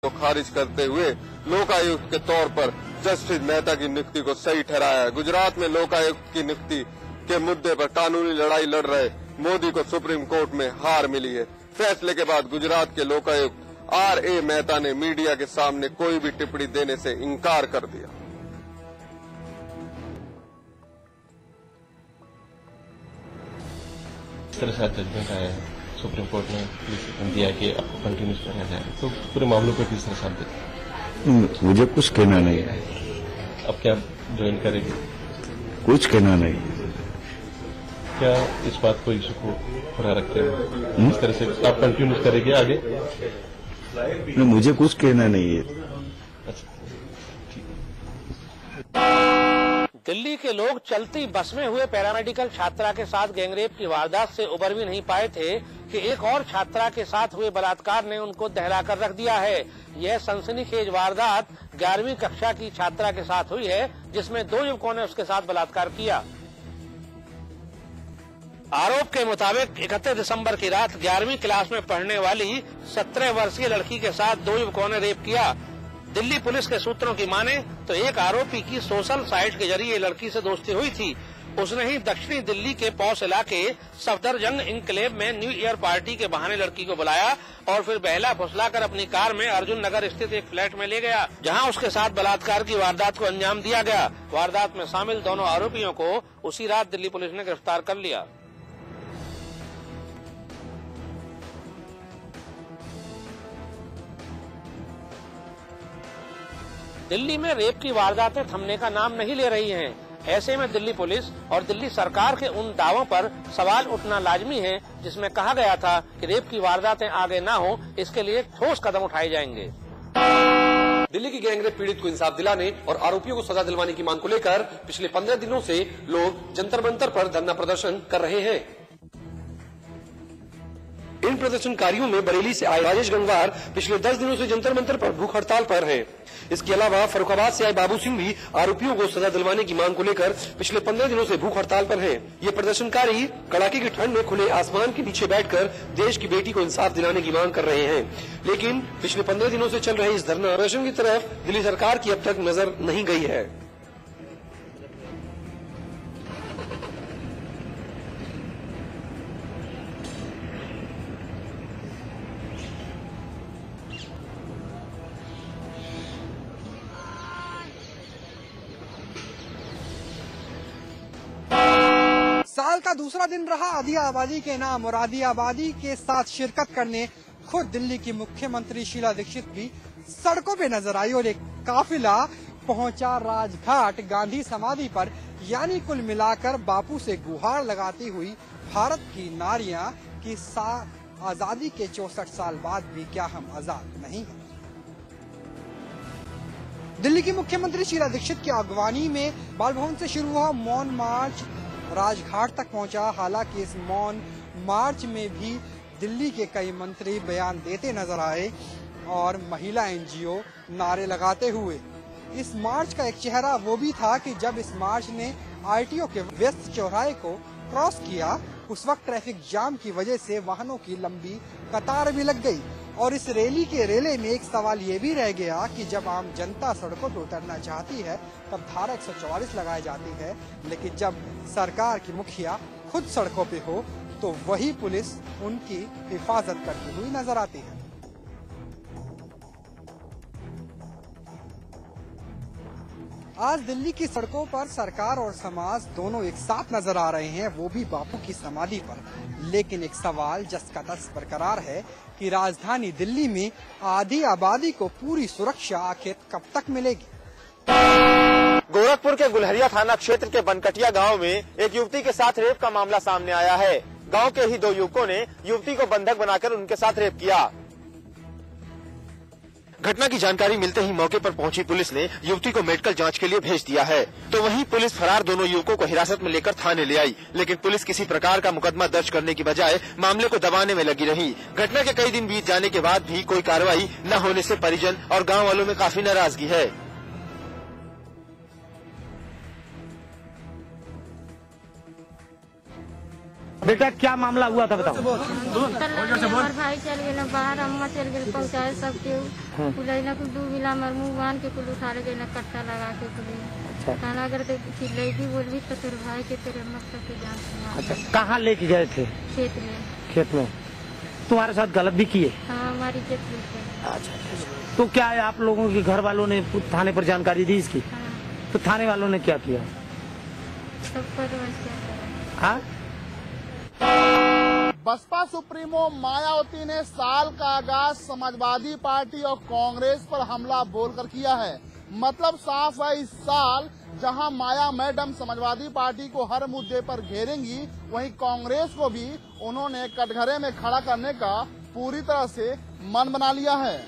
को खारिज करते हुए लोकायुक्त के तौर पर जस्टिस मेहता की नियुक्ति को सही ठहराया है। गुजरात में लोकायुक्त की नियुक्ति के मुद्दे पर कानूनी लड़ाई लड़ रहे मोदी को सुप्रीम कोर्ट में हार मिली है। फैसले के बाद गुजरात के लोकायुक्त R.A. मेहता ने मीडिया के सामने कोई भी टिप्पणी देने से इनकार कर दिया। इस तरह से जजमेंट आया है सुप्रीम कोर्ट ने दिया कि आपको कंटिन्यूस करना जाए, तो पूरे मामलों पर किस तरह से आप देखते? मुझे कुछ कहना नहीं है। अब क्या ज्वाइन करेंगे? कुछ कहना नहीं। क्या इस बात को इशू को पूरा रखते हैं इस तरह से आप कंटिन्यूस करेंगे आगे? मुझे कुछ कहना नहीं है। दिल्ली के लोग चलती बस में हुए पैरामेडिकल छात्रा के साथ गैंगरेप की वारदात से उबर भी नहीं पाए थे कि एक और छात्रा के साथ हुए बलात्कार ने उनको दहलाकर रख दिया है। यह सनसनीखेज वारदात 11वीं कक्षा की छात्रा के साथ हुई है, जिसमें 2 युवकों ने उसके साथ बलात्कार किया। आरोप के मुताबिक 31 दिसंबर की रात 11वीं क्लास में पढ़ने वाली 17 वर्षीय लड़की के साथ 2 युवकों ने रेप किया। दिल्ली पुलिस के सूत्रों की माने तो एक आरोपी की सोशल साइट के जरिए लड़की से दोस्ती हुई थी। उसने ही दक्षिणी दिल्ली के पौष इलाके सफदरजंग इंक्लेव में न्यू ईयर पार्टी के बहाने लड़की को बुलाया और फिर बहला फुसलाकर अपनी कार में अर्जुन नगर स्थित एक फ्लैट में ले गया, जहां उसके साथ बलात्कार की वारदात को अंजाम दिया गया। वारदात में शामिल दोनों आरोपियों को उसी रात दिल्ली पुलिस ने गिरफ्तार कर लिया। दिल्ली में रेप की वारदातें थमने का नाम नहीं ले रही हैं। ऐसे में दिल्ली पुलिस और दिल्ली सरकार के उन दावों पर सवाल उठना लाजमी है जिसमें कहा गया था कि रेप की वारदातें आगे ना हो, इसके लिए ठोस कदम उठाए जाएंगे। दिल्ली की गैंगरेप पीड़ित को इंसाफ दिलाने और आरोपियों को सजा दिलवाने की मांग को लेकर पिछले 15 दिनों से लोग जंतर मंतर पर धरना प्रदर्शन कर रहे हैं। इन प्रदर्शनकारियों में बरेली से आए राजेश गंगवार पिछले 10 दिनों से जंतर मंतर पर भूख हड़ताल पर हैं। इसके अलावा फर्रुखाबाद से आए बाबू सिंह भी आरोपियों को सजा दिलवाने की मांग को लेकर पिछले 15 दिनों से भूख हड़ताल पर हैं। ये प्रदर्शनकारी कड़ाके की ठंड में खुले आसमान के नीचे बैठकर देश की बेटी को इंसाफ दिलाने की मांग कर रहे हैं, लेकिन पिछले 15 दिनों से चल रहे इस धरना प्रदर्शन की तरफ दिल्ली सरकार की अब तक नजर नहीं गई है। साल का दूसरा दिन रहा आधी आबादी के नाम, और आधी आबादी के साथ शिरकत करने खुद दिल्ली की मुख्यमंत्री शीला दीक्षित भी सड़कों पे नजर आई और एक काफिला पहुंचा राजघाट गांधी समाधि पर। यानी कुल मिलाकर बापू से गुहार लगाती हुई भारत की नारियां कि आजादी के 64 साल बाद भी क्या हम आजाद नहीं हैं। दिल्ली की मुख्यमंत्री शीला दीक्षित की अगवानी में बाल भवन से शुरू हुआ मौन मार्च राजघाट तक पहुंचा। हालांकि इस मौन मार्च में भी दिल्ली के कई मंत्री बयान देते नजर आए और महिला NGO नारे लगाते हुए। इस मार्च का एक चेहरा वो भी था कि जब इस मार्च ने RTO के व्यस्त चौराहे को क्रॉस किया, उस वक्त ट्रैफिक जाम की वजह से वाहनों की लंबी कतार भी लग गई। और इस रैली के रेले में एक सवाल ये भी रह गया कि जब आम जनता सड़कों पर उतरना चाहती है तब धारा 144 लगाई जाती है, लेकिन जब सरकार की मुखिया खुद सड़कों पे हो तो वही पुलिस उनकी हिफाजत करती हुई नजर आती है। आज दिल्ली की सड़कों पर सरकार और समाज दोनों एक साथ नजर आ रहे हैं, वो भी बापू की समाधि पर। लेकिन एक सवाल जस का तस बरकरार है कि राजधानी दिल्ली में आधी आबादी को पूरी सुरक्षा आखिर कब तक मिलेगी। गोरखपुर के गुलहरिया थाना क्षेत्र के बनकटिया गांव में एक युवती के साथ रेप का मामला सामने आया है। गांव के ही 2 युवकों ने युवती को बंधक बनाकर उनके साथ रेप किया। घटना की जानकारी मिलते ही मौके पर पहुंची पुलिस ने युवती को मेडिकल जांच के लिए भेज दिया है। तो वहीं पुलिस फरार दोनों युवकों को हिरासत में लेकर थाने ले आई, लेकिन पुलिस किसी प्रकार का मुकदमा दर्ज करने की बजाय मामले को दबाने में लगी रही। घटना के कई दिन बीत जाने के बाद भी कोई कार्रवाई न होने से परिजन और गाँव वालों में काफी नाराजगी है। बेटा क्या मामला हुआ था बताओ। हमार भाई चल गए बाहर, अम्मा चल गए पहुँचाए सबके कुल कुल 2 मिला मर मुँह बांध के कुल उठाले गए कट्टा लगा के कुल खाना अगर चिल्लाई बोली तो तेरे भाई के तेरे अम्मा सबके जान। अच्छा कहाँ लेके गए थे? खेत में। तुम्हारे साथ गलत भी किए? हाँ हमारी इज्जत ली। अच्छा तो क्या है आप लोगों के घर वालों ने थाने पर जानकारी दी इसकी? तो थाने वालों ने क्या किया? सब पर हाँ बसपा सुप्रीमो मायावती ने साल का आगाज समाजवादी पार्टी और कांग्रेस पर हमला बोलकर किया है। मतलब साफ है, इस साल जहां माया मैडम समाजवादी पार्टी को हर मुद्दे पर घेरेंगी, वहीं कांग्रेस को भी उन्होंने कटघरे में खड़ा करने का पूरी तरह से मन बना लिया है।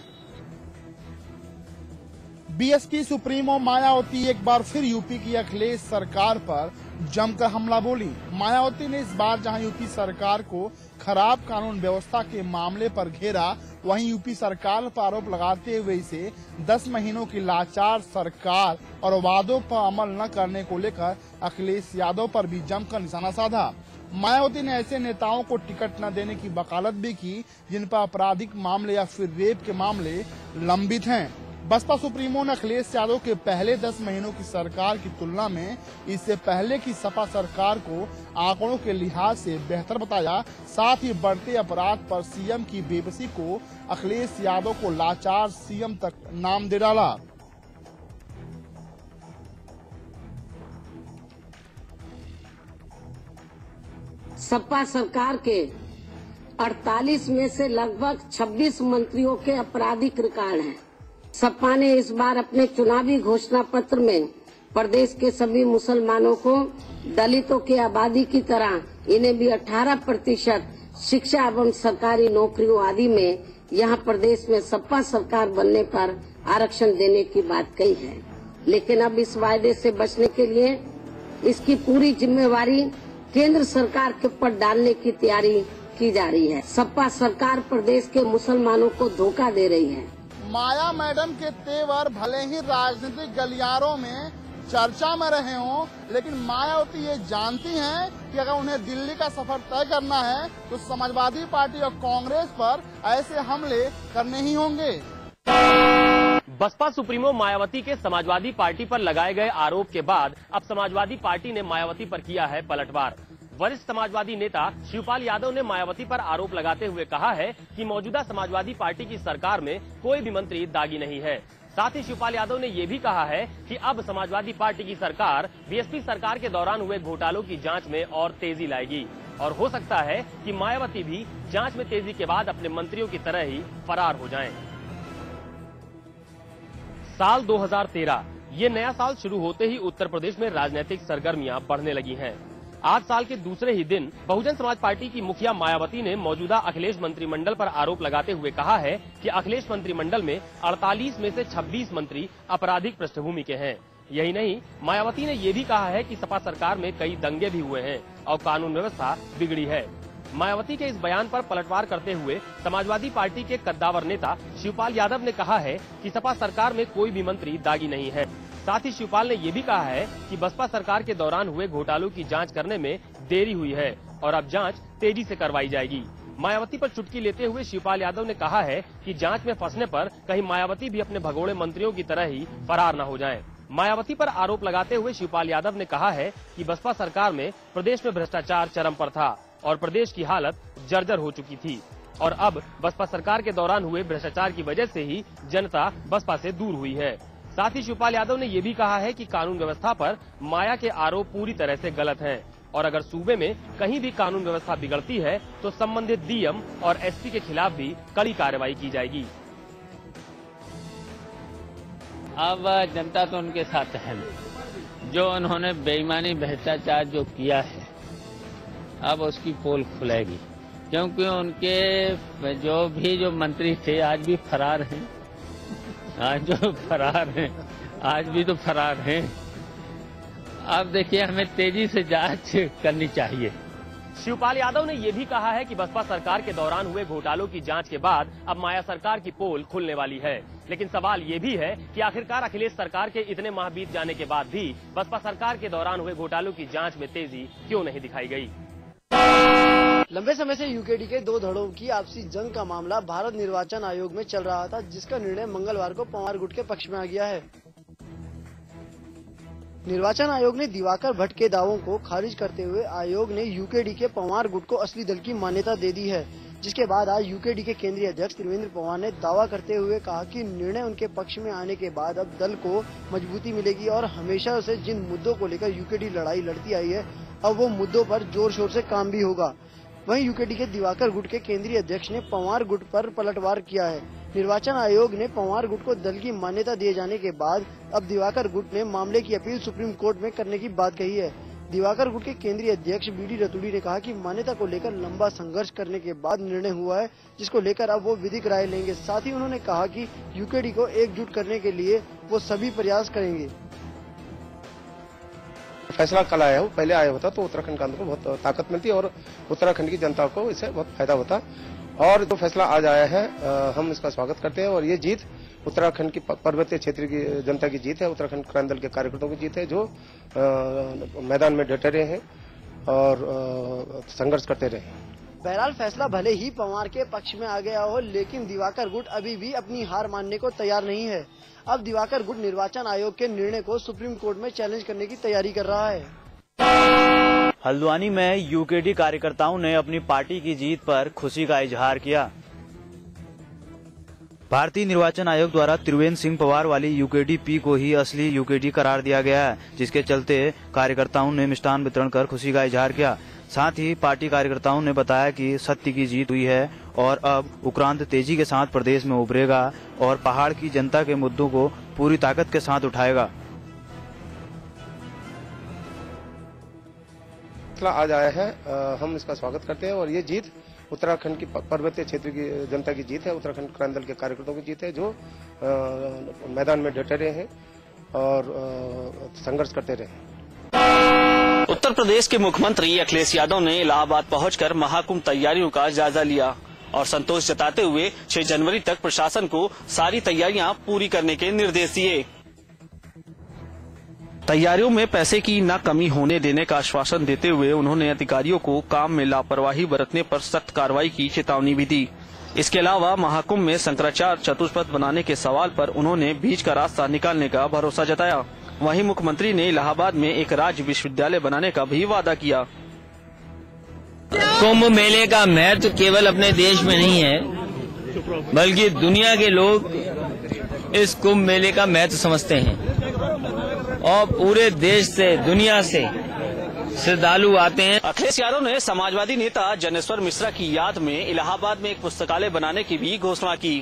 बीएसपी सुप्रीमो मायावती एक बार फिर यूपी की अखिलेश सरकार पर जमकर हमला बोली। मायावती ने इस बार जहां यूपी सरकार को खराब कानून व्यवस्था के मामले पर घेरा, वहीं यूपी सरकार पर आरोप लगाते हुए इसे 10 महीनों की लाचार सरकार और वादों पर अमल न करने को लेकर अखिलेश यादव पर भी जमकर निशाना साधा। मायावती ने ऐसे नेताओं को टिकट न देने की वकालत भी की जिन पर आपराधिक मामले या फिर रेप के मामले लंबित हैं। बसपा सुप्रीमो ने अखिलेश यादव के पहले 10 महीनों की सरकार की तुलना में इससे पहले की सपा सरकार को आंकड़ों के लिहाज से बेहतर बताया। साथ ही बढ़ते अपराध पर सीएम की बेबसी को अखिलेश यादव को लाचार सीएम तक नाम दे डाला। सपा सरकार के 48 में से लगभग 26 मंत्रियों के आपराधिक रिकॉर्ड हैं। सपा ने इस बार अपने चुनावी घोषणा पत्र में प्रदेश के सभी मुसलमानों को दलितों की आबादी की तरह इन्हें भी 18% शिक्षा एवं सरकारी नौकरियों आदि में यहाँ प्रदेश में सपा सरकार बनने पर आरक्षण देने की बात कही है। लेकिन अब इस वायदे से बचने के लिए इसकी पूरी जिम्मेवारी केंद्र सरकार के ऊपर डालने की तैयारी की जा रही है। सपा सरकार प्रदेश के मुसलमानों को धोखा दे रही है। माया मैडम के तेवर भले ही राजनीतिक गलियारों में चर्चा में रहे हों, लेकिन मायावती ये जानती हैं कि अगर उन्हें दिल्ली का सफर तय करना है तो समाजवादी पार्टी और कांग्रेस पर ऐसे हमले करने ही होंगे। बसपा सुप्रीमो मायावती के समाजवादी पार्टी पर लगाए गए आरोप के बाद अब समाजवादी पार्टी ने मायावती पर किया है पलटवार। वरिष्ठ समाजवादी नेता शिवपाल यादव ने मायावती पर आरोप लगाते हुए कहा है कि मौजूदा समाजवादी पार्टी की सरकार में कोई भी मंत्री दागी नहीं है। साथ ही शिवपाल यादव ने ये भी कहा है कि अब समाजवादी पार्टी की सरकार बीएसपी सरकार के दौरान हुए घोटालों की जांच में और तेजी लाएगी और हो सकता है कि मायावती भी जांच में तेजी के बाद अपने मंत्रियों की तरह ही फरार हो जाएं। साल 2013 ये नया साल शुरू होते ही उत्तर प्रदेश में राजनीतिक सरगर्मियां बढ़ने लगी हैं। आज साल के दूसरे ही दिन बहुजन समाज पार्टी की मुखिया मायावती ने मौजूदा अखिलेश मंत्रिमंडल पर आरोप लगाते हुए कहा है कि अखिलेश मंत्रिमंडल में 48 में से 26 मंत्री आपराधिक पृष्ठभूमि के हैं। यही नहीं, मायावती ने ये भी कहा है कि सपा सरकार में कई दंगे भी हुए हैं और कानून व्यवस्था बिगड़ी है। मायावती के इस बयान पर पलटवार करते हुए समाजवादी पार्टी के कद्दावर नेता शिवपाल यादव ने कहा है कि सपा सरकार में कोई भी मंत्री दागी नहीं है। साथ ही शिवपाल ने ये भी कहा है कि बसपा सरकार के दौरान हुए घोटालों की जांच करने में देरी हुई है और अब जांच तेजी से करवाई जाएगी। मायावती पर चुटकी लेते हुए शिवपाल यादव ने कहा है कि जांच में फंसने पर कहीं मायावती भी अपने भगोड़े मंत्रियों की तरह ही फरार न हो जाएं। मायावती पर आरोप लगाते हुए शिवपाल यादव ने कहा है कि बसपा सरकार में प्रदेश में भ्रष्टाचार चरम पर था और प्रदेश की हालत जर्जर हो चुकी थी और अब बसपा सरकार के दौरान हुए भ्रष्टाचार की वजह से ही जनता बसपा से दूर हुई है। साथ ही शिवपाल यादव ने ये भी कहा है कि कानून व्यवस्था पर माया के आरोप पूरी तरह से गलत हैं और अगर सूबे में कहीं भी कानून व्यवस्था बिगड़ती है तो संबंधित डीएम और एसपी के खिलाफ भी कड़ी कार्रवाई की जाएगी। अब जनता तो उनके साथ है, जो उन्होंने बेईमानी भ्रष्टाचार जो किया है अब उसकी पोल खुलेगी, क्योंकि उनके जो मंत्री थे आज भी फरार हैं। आज जो फरार हैं आज भी तो फरार हैं। अब देखिए, हमें तेजी से जांच करनी चाहिए। शिवपाल यादव ने यह भी कहा है कि बसपा सरकार के दौरान हुए घोटालों की जांच के बाद अब माया सरकार की पोल खुलने वाली है, लेकिन सवाल ये भी है कि आखिरकार अखिलेश सरकार के इतने माह बीत जाने के बाद भी बसपा सरकार के दौरान हुए घोटालों की जांच में तेजी क्यों नहीं दिखाई गई। लंबे समय से यूकेडी के दो धड़ों की आपसी जंग का मामला भारत निर्वाचन आयोग में चल रहा था, जिसका निर्णय मंगलवार को पवार गुट के पक्ष में आ गया है। निर्वाचन आयोग ने दिवाकर भट्ट के दावों को खारिज करते हुए आयोग ने यूकेडी के पवार गुट को असली दल की मान्यता दे दी है, जिसके बाद आज यूकेडी के केंद्रीय अध्यक्ष त्रिवेंद्र पवार ने दावा करते हुए कहा कि निर्णय उनके पक्ष में आने के बाद अब दल को मजबूती मिलेगी और हमेशा से जिन मुद्दों को लेकर यूकेडी लड़ाई लड़ती आई है, अब वो मुद्दों पर जोर शोर से काम भी होगा। वहीं यूकेडी के दिवाकर गुट के केंद्रीय अध्यक्ष ने पवार गुट पर पलटवार किया है। निर्वाचन आयोग ने पवार गुट को दल की मान्यता दिए जाने के बाद अब दिवाकर गुट ने मामले की अपील सुप्रीम कोर्ट में करने की बात कही है। दिवाकर गुट के केंद्रीय अध्यक्ष बीडी रतूड़ी ने कहा कि मान्यता को लेकर लंबा संघर्ष करने के बाद निर्णय हुआ है, जिसको लेकर अब वो विधिक राय लेंगे। साथ ही उन्होंने कहा कि यूकेडी को एकजुट करने के लिए वो सभी प्रयास करेंगे। फैसला कल आया हो, पहले आया होता तो उत्तराखंड के अंदर को बहुत ताकत मिलती और उत्तराखंड की जनता को इससे बहुत फायदा होता। और जो फैसला आज आया है हम इसका स्वागत करते हैं और ये जीत उत्तराखंड की पर्वतीय क्षेत्र की जनता की जीत है, उत्तराखंड क्रांति दल के कार्यकर्ताओं की जीत है, जो मैदान में डटे रहे हैं और संघर्ष करते रहे हैं। बहरहाल फैसला भले ही पवार के पक्ष में आ गया हो, लेकिन दिवाकर गुट अभी भी अपनी हार मानने को तैयार नहीं है। अब दिवाकर गुट निर्वाचन आयोग के निर्णय को सुप्रीम कोर्ट में चैलेंज करने की तैयारी कर रहा है। हल्द्वानी में यूकेडी कार्यकर्ताओं ने अपनी पार्टी की जीत पर खुशी का इजहार किया। भारतीय निर्वाचन आयोग द्वारा त्रिवेंद्र सिंह पवार वाली यूकेडी पी को ही असली यूकेडी करार दिया गया है, जिसके चलते कार्यकर्ताओं ने मिष्ठान वितरण कर खुशी का इजहार किया। साथ ही पार्टी कार्यकर्ताओं ने बताया कि सत्य की जीत हुई है और अब उक्रांत तेजी के साथ प्रदेश में उभरेगा और पहाड़ की जनता के मुद्दों को पूरी ताकत के साथ उठाएगा। आज आया है हम इसका स्वागत करते हैं और ये जीत उत्तराखंड की पर्वतीय क्षेत्र की जनता की जीत है, उत्तराखंड क्रांति दल के कार्यकर्ताओं की जीत है, जो मैदान में डटे रहे हैं और संघर्ष करते रहे। उत्तर प्रदेश के मुख्यमंत्री अखिलेश यादव ने इलाहाबाद पहुंचकर महाकुंभ तैयारियों का जायजा लिया और संतोष जताते हुए 6 जनवरी तक प्रशासन को सारी तैयारियां पूरी करने के निर्देश दिए। तैयारियों में पैसे की न कमी होने देने का आश्वासन देते हुए उन्होंने अधिकारियों को काम में लापरवाही बरतने पर सख्त कार्रवाई की चेतावनी भी दी। इसके अलावा महाकुंभ में शंकराचार्य चतुष्पथ बनाने के सवाल पर उन्होंने बीच का रास्ता निकालने का भरोसा जताया। वहीं मुख्यमंत्री ने इलाहाबाद में एक राज्य विश्वविद्यालय बनाने का भी वादा किया। कुंभ मेले का महत्व केवल अपने देश में नहीं है, बल्कि दुनिया के लोग इस कुंभ मेले का महत्व समझते हैं और पूरे देश से, दुनिया से श्रद्धालु आते हैं। अखिलेश यादव ने समाजवादी नेता जनेश्वर मिश्रा की याद में इलाहाबाद में एक पुस्तकालय बनाने की भी घोषणा की।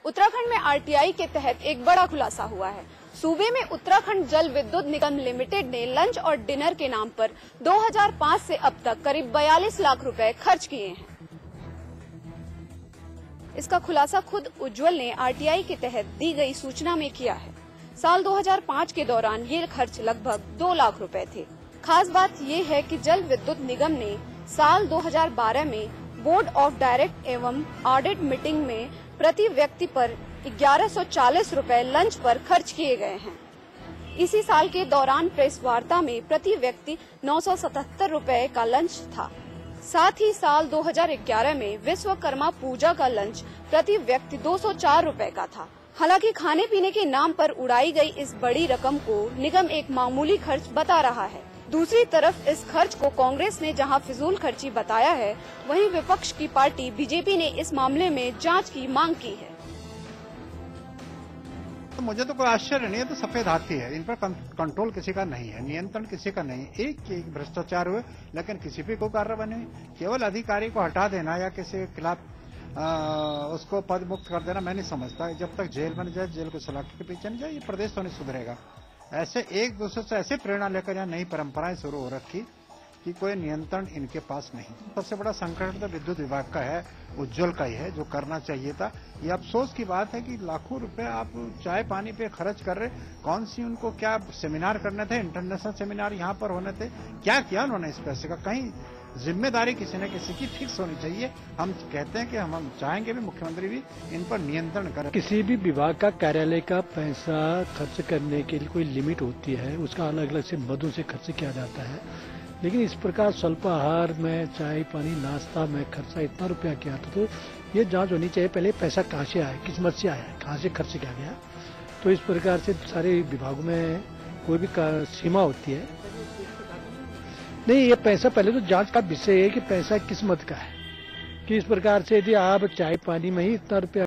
उत्तराखंड में आरटीआई के तहत एक बड़ा खुलासा हुआ है। सूबे में उत्तराखंड जल विद्युत निगम लिमिटेड ने लंच और डिनर के नाम पर 2005 से अब तक करीब 42 लाख रुपए खर्च किए हैं। इसका खुलासा खुद उज्ज्वल ने आरटीआई के तहत दी गई सूचना में किया है। साल 2005 के दौरान ये खर्च लगभग 2 लाख रुपए थे। खास बात ये है कि जल विद्युत निगम ने साल 2012 में बोर्ड ऑफ डायरेक्ट एवं ऑडिट मीटिंग में प्रति व्यक्ति पर 1140 रुपए लंच पर खर्च किए गए हैं। इसी साल के दौरान प्रेस वार्ता में प्रति व्यक्ति 977 रुपए का लंच था। साथ ही साल 2011 में विश्वकर्मा पूजा का लंच प्रति व्यक्ति 204 रुपए का था। हालांकि खाने पीने के नाम पर उड़ाई गई इस बड़ी रकम को निगम एक मामूली खर्च बता रहा है। दूसरी तरफ इस खर्च को कांग्रेस ने जहां फिजूल खर्ची बताया है, वहीं विपक्ष की पार्टी बीजेपी ने इस मामले में जांच की मांग की है। तो मुझे तो कोई आश्चर्य नहीं है, तो सफेद हाथी है। इन पर कंट्रोल किसी का नहीं है, नियंत्रण किसी का नहीं। एक भ्रष्टाचार हुए, लेकिन किसी पे कोई कार्रवाई नहीं। केवल अधिकारी को हटा देना या किसी के खिलाफ उसको पद मुक्त कर देना मैं नहीं समझता। जब तक जेल बन जाए, जेल को सलाखों के पीछे नहीं जाए, ये प्रदेश तो नहीं सुधरेगा। ऐसे एक दूसरे से ऐसे प्रेरणा लेकर यहाँ नई परंपराएं शुरू हो रखी कि कोई नियंत्रण इनके पास नहीं। सबसे बड़ा संकट तो विद्युत विभाग का है, उज्ज्वल का ही है, जो करना चाहिए था। ये अफसोस की बात है कि लाखों रुपए आप चाय पानी पे खर्च कर रहे। कौन सी उनको क्या सेमिनार करने थे, इंटरनेशनल सेमिनार यहाँ पर होने थे, क्या किया उन्होंने इस पैसे का? कहीं जिम्मेदारी किसी न किसी की फिक्स होनी चाहिए। हम कहते हैं कि हम चाहेंगे भी मुख्यमंत्री भी इन पर नियंत्रण करें। किसी भी विभाग का कार्यालय का पैसा खर्च करने के लिए कोई लिमिट होती है, उसका अलग अलग से मदों से खर्च किया जाता है। लेकिन इस प्रकार स्वल्पाहार में चाय पानी नाश्ता में खर्चा इतना रुपया किया था, तो ये जांच होनी चाहिए पहले पैसा कहाँ से आया, किस मत से आया, कहाँ से खर्च किया गया। तो इस प्रकार से सारे विभागों में कोई भी सीमा होती है। नहीं, ये पैसा पहले तो जांच का विषय है कि पैसा किस मत का है, कि इस प्रकार से यदि आप चाय पानी में ही इतना रुपया